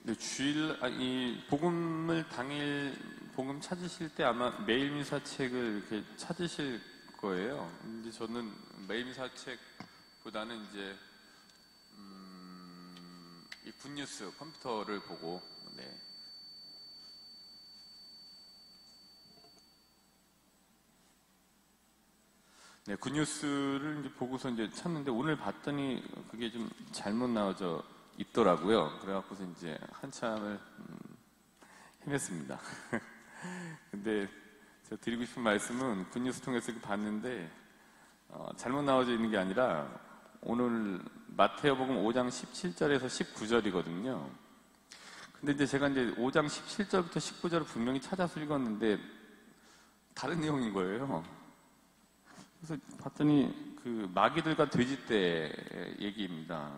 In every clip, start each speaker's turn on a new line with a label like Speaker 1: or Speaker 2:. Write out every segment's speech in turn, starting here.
Speaker 1: 네, 이 복음을 당일 복음 찾으실 때 아마 매일 미사책을 이렇게 찾으실 거예요. 근데 저는 매일 미사책보다는 이제 이 굿뉴스 컴퓨터를 보고 굿뉴스를 이제 보고서 이제 찾는데 오늘 봤더니 그게 좀 잘못 나와져 있더라고요. 그래갖고서 이제 한참을 헤맸습니다. 근데 제가 드리고 싶은 말씀은 굿뉴스 통해서 봤는데 잘못 나와져 있는 게 아니라 오늘 마태복음 5장 17절에서 19절이거든요. 근데 이제 제가 이제 5장 17절부터 19절을 분명히 찾아서 읽었는데 다른 내용인 거예요. 그래서 봤더니 그 마귀들과 돼지떼 얘기입니다.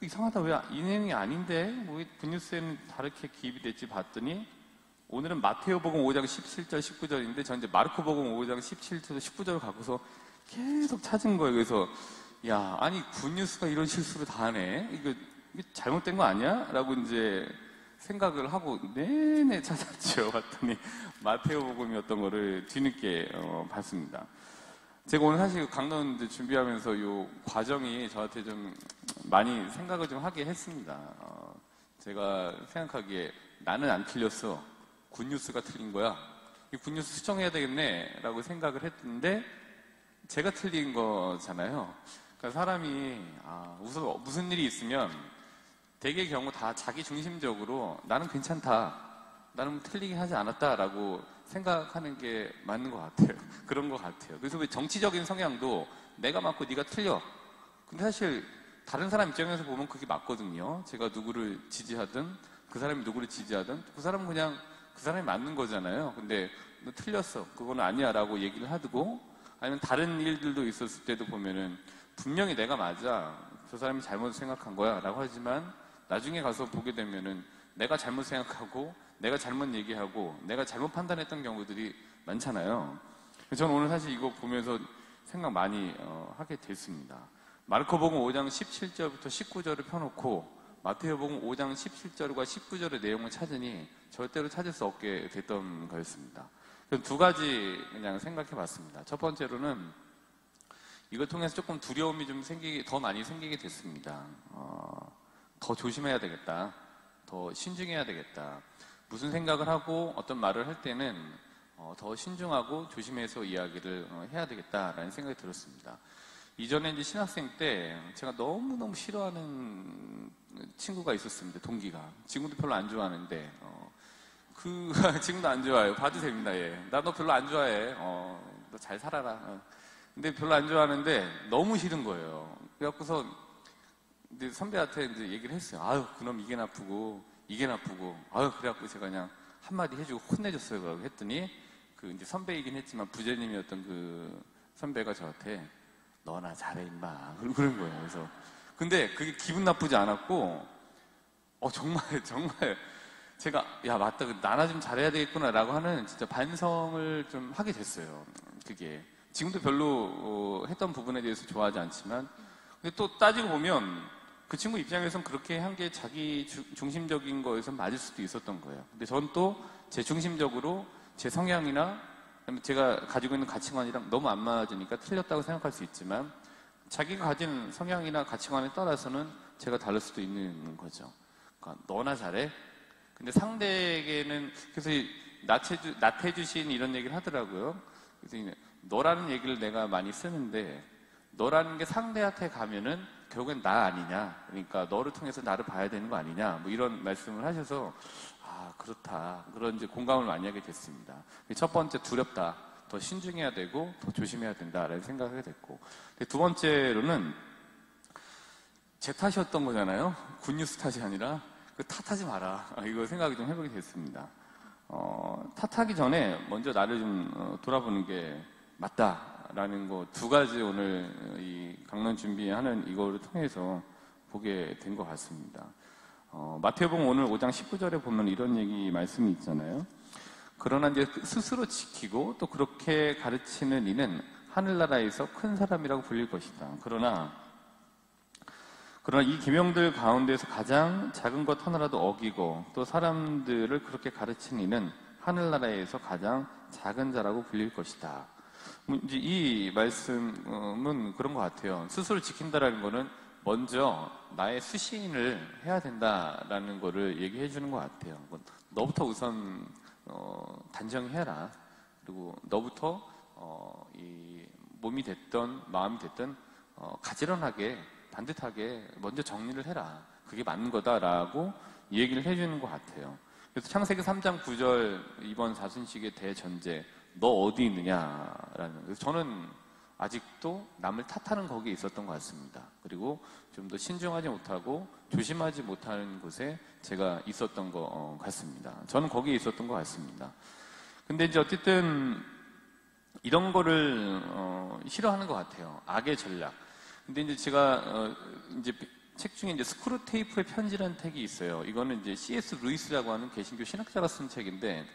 Speaker 1: 이상하다. 왜 이 내용이 아닌데? 뭐 굿뉴스에는 다르게 기입이 됐지 봤더니 오늘은 마태복음 5장 17절 19절인데 전 이제 마르코복음 5장 17절 19절을 갖고서 계속 찾은 거예요. 그래서 야, 아니 굿뉴스가 이런 실수를 다 하네. 이게 잘못된 거 아니야? 라고 이제 생각을 하고 내내 찾았죠. 봤더니 마태복음이었던 거를 뒤늦게 봤습니다. 제가 오늘 사실 강론 준비하면서 이 과정이 저한테 좀 많이 생각을 좀 하게 했습니다. 제가 생각하기에 나는 안 틀렸어. 굿뉴스가 틀린 거야. 이 굿뉴스 수정해야 되겠네. 라고 생각을 했는데 제가 틀린 거잖아요. 그러니까 사람이 무슨 일이 있으면 대개의 경우 다 자기 중심적으로 나는 괜찮다. 나는 틀리게 하지 않았다라고 생각하는 게 맞는 것 같아요. 그런 것 같아요. 그래서 왜 정치적인 성향도 내가 맞고 네가 틀려. 근데 사실 다른 사람 입장에서 보면 그게 맞거든요. 제가 누구를 지지하든 그 사람이 누구를 지지하든 그 사람은 그냥 그 사람이 맞는 거잖아요. 근데 너 틀렸어. 그거는 아니야 라고 얘기를 하고 아니면 다른 일들도 있었을 때도 보면은 분명히 내가 맞아. 저 사람이 잘못 생각한 거야 라고 하지만 나중에 가서 보게 되면은 내가 잘못 생각하고 내가 잘못 얘기하고 내가 잘못 판단했던 경우들이 많잖아요. 저는 오늘 사실 이거 보면서 생각 많이 하게 됐습니다. 마르코복음 5장 17절부터 19절을 펴놓고 마태복음 5장 17절과 19절의 내용을 찾으니 절대로 찾을 수 없게 됐던 거였습니다. 두 가지 그냥 생각해 봤습니다. 첫 번째로는 이걸 통해서 조금 두려움이 좀 더 많이 생기게 됐습니다. 더 조심해야 되겠다. 더 신중해야 되겠다. 무슨 생각을 하고 어떤 말을 할 때는 더 신중하고 조심해서 이야기를 해야 되겠다라는 생각이 들었습니다. 이전에 이제 신학생 때 제가 너무너무 싫어하는 친구가 있었습니다. 동기가. 지금도 별로 안 좋아하는데 지금도 안 좋아해요. 봐도 됩니다. 예. 나 너 별로 안 좋아해. 너 잘 살아라. 근데 별로 안 좋아하는데 너무 싫은 거예요. 그래갖고서 근데 선배한테 이제 얘기를 했어요. 아유, 그놈 이게 나쁘고 이게 나쁘고. 아유, 그래갖고 제가 그냥 한마디 해주고 혼내줬어요. 그러고 했더니 그 이제 선배이긴 했지만 부장님이었던 그 선배가 저한테 너나 잘해 임마. 그런 거예요. 그래서 근데 그게 기분 나쁘지 않았고 정말 제가 야 맞다 나나 좀 잘해야 되겠구나라고 하는 진짜 반성을 좀 하게 됐어요. 그게 지금도 별로 했던 부분에 대해서 좋아하지 않지만 근데 또 따지고 보면 그 친구 입장에서는 그렇게 한 게 자기 중심적인 거에서 맞을 수도 있었던 거예요. 근데 전 또 제 중심적으로 제 성향이나 제가 가지고 있는 가치관이랑 너무 안 맞으니까 틀렸다고 생각할 수 있지만 자기가 가진 성향이나 가치관에 따라서는 제가 다를 수도 있는 거죠. 그러니까 너나 잘해. 근데 상대에게는 그래서 나태주신 이런 얘기를 하더라고요. 그래서 너라는 얘기를 내가 많이 쓰는데 너라는 게 상대한테 가면은 결국엔 나 아니냐. 그러니까 너를 통해서 나를 봐야 되는 거 아니냐. 뭐 이런 말씀을 하셔서 그렇다. 그런 이제 공감을 많이 하게 됐습니다. 첫 번째 두렵다. 더 신중해야 되고 더 조심해야 된다라는 생각을 하게 됐고 두 번째로는 제 탓이었던 거잖아요. 굿뉴스 탓이 아니라 그 탓하지 마라. 이거 생각이 좀 해보게 됐습니다. 탓하기 전에 먼저 나를 좀 돌아보는 게 맞다라는 거 두 가지 오늘 이 강론 준비하는 이거를 통해서 보게 된 것 같습니다. 마태복음 오늘 5장 19절에 보면 이런 얘기 말씀이 있잖아요. 그러나 이제 스스로 지키고 또 그렇게 가르치는 이는 하늘나라에서 큰 사람이라고 불릴 것이다. 그러나 그러나 이 계명들 가운데서 가장 작은 것 하나라도 어기고 또 사람들을 그렇게 가르치는 이는 하늘나라에서 가장 작은 자라고 불릴 것이다. 이제 이 말씀은 그런 것 같아요. 스스로 지킨다라는 거는 먼저 나의 수신을 해야 된다라는 거를 얘기해 주는 것 같아요. 너부터 우선 단정해라. 그리고 너부터 이 몸이 됐든 마음이 됐든 가지런하게 반듯하게 먼저 정리를 해라. 그게 맞는 거다라고 얘기를 해주는 것 같아요. 그래서 창세기 3장 9절 이번 사순식의 대전제 너 어디 있느냐라는. 그래서 저는 아직도 남을 탓하는 거기에 있었던 것 같습니다. 그리고 좀 더 신중하지 못하고 조심하지 못하는 곳에 제가 있었던 것 같습니다. 저는 거기에 있었던 것 같습니다. 근데 이제 어쨌든 이런 거를 싫어하는 것 같아요. 악의 전략. 근데 이제 제가 이제 책 중에 이제 스크루테이프의 편지라는 책이 있어요. 이거는 이제 C.S. 루이스라고 하는 개신교 신학자가 쓴 책인데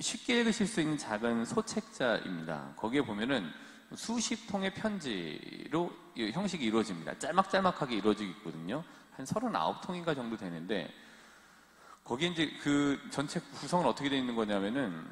Speaker 1: 쉽게 읽으실 수 있는 작은 소책자입니다. 거기에 보면은 수십 통의 편지로 형식이 이루어집니다. 짤막짤막하게 이루어지고 있거든요. 한 39통인가 정도 되는데 거기에 이제 그 전체 구성은 어떻게 되어 있는 거냐면은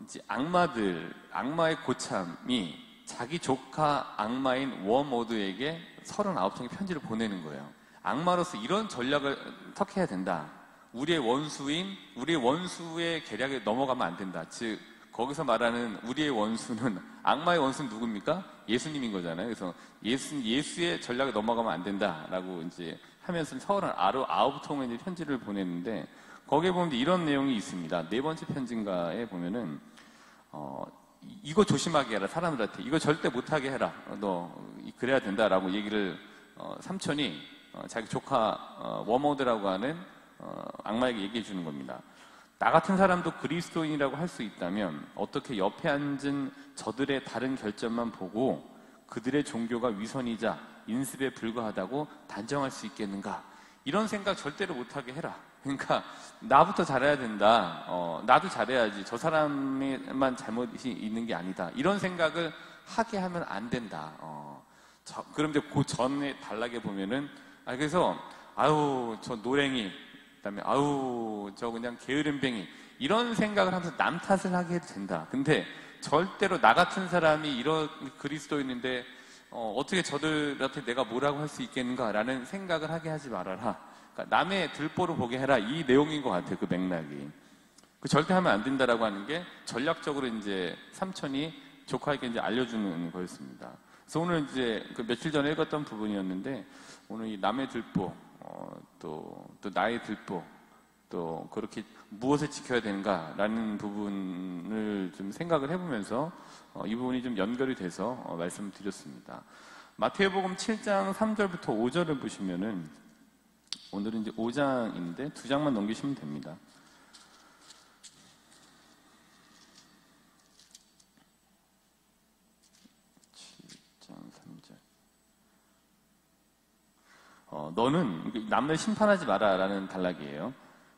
Speaker 1: 이제 악마의 고참이 자기 조카 악마인 워모드에게 39통의 편지를 보내는 거예요. 악마로서 이런 전략을 턱해야 된다. 우리의 원수의 계략에 넘어가면 안 된다. 즉 거기서 말하는 우리의 원수는 악마의 원수는 누굽니까? 예수님인 거잖아요. 그래서 예수의 전략에 넘어가면 안 된다라고 이제 하면서 39통의 편지를 보냈는데 거기에 보면 이런 내용이 있습니다. 네 번째 편지인가에 보면은 이거 조심하게 해라. 사람들한테 이거 절대 못하게 해라. 너 그래야 된다라고 얘기를 삼촌이 자기 조카 워모드라고 하는 악마에게 얘기해 주는 겁니다. 나 같은 사람도 그리스도인이라고 할 수 있다면 어떻게 옆에 앉은 저들의 다른 결점만 보고 그들의 종교가 위선이자 인습에 불과하다고 단정할 수 있겠는가? 이런 생각 절대로 못하게 해라. 그러니까 나부터 잘해야 된다. 나도 잘해야지. 저 사람만 잘못이 있는 게 아니다. 이런 생각을 하게 하면 안 된다. 그럼 이제 그 전에 단락에 보면은 그래서 아유 저 노랭이 그다음에 아우 저 그냥 게으름뱅이 이런 생각을 하면서 남 탓을 하게 해도 된다. 근데 절대로 나 같은 사람이 이런 그리스도인인데 어떻게 저들한테 내가 뭐라고 할 수 있겠는가라는 생각을 하게 하지 말아라. 그러니까 남의 들보를 보게 해라. 이 내용인 것 같아요. 그 맥락이. 절대 하면 안 된다라고 하는 게 전략적으로 이제 삼촌이 조카에게 이제 알려주는 거였습니다. 그래서 오늘 이제 그 며칠 전에 읽었던 부분이었는데 오늘 이 남의 들보 또 나의 들보 또 그렇게 무엇을 지켜야 되는가라는 부분을 좀 생각을 해보면서 이 부분이 좀 연결이 돼서 말씀드렸습니다. 마태복음 7장 3절부터 5절을 보시면은 오늘은 이제 5장인데 2장만 넘기시면 됩니다. 7장 3절. 너는 남을 심판하지 마라 라는 단락이에요.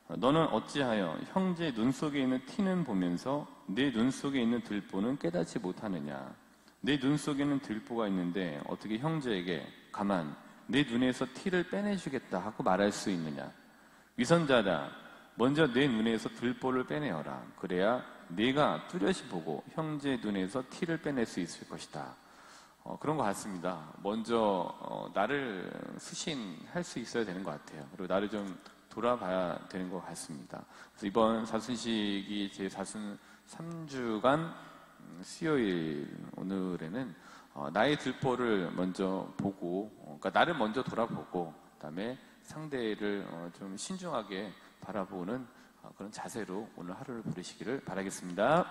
Speaker 1: 너는 어찌하여 형제의 눈 속에 있는 티는 보면서 내 눈 속에 있는 들보는 깨닫지 못하느냐. 내 눈 속에 있는 들보가 있는데 어떻게 형제에게 가만 내 눈에서 티를 빼내주겠다 하고 말할 수 있느냐. 위선자다. 먼저 내 눈에서 들보를 빼내어라. 그래야 네가 뚜렷이 보고 형제의 눈에서 티를 빼낼 수 있을 것이다. 그런 것 같습니다. 먼저 나를 수신할 수 있어야 되는 것 같아요. 그리고 나를 좀 돌아봐야 되는 것 같습니다. 그래서 이번 사순식이 제 사순 3주간 수요일 오늘에는 나의 들보를 먼저 보고, 그러니까 나를 먼저 돌아보고, 그다음에 상대를 좀 신중하게 바라보는 그런 자세로 오늘 하루를 보내시기를 바라겠습니다.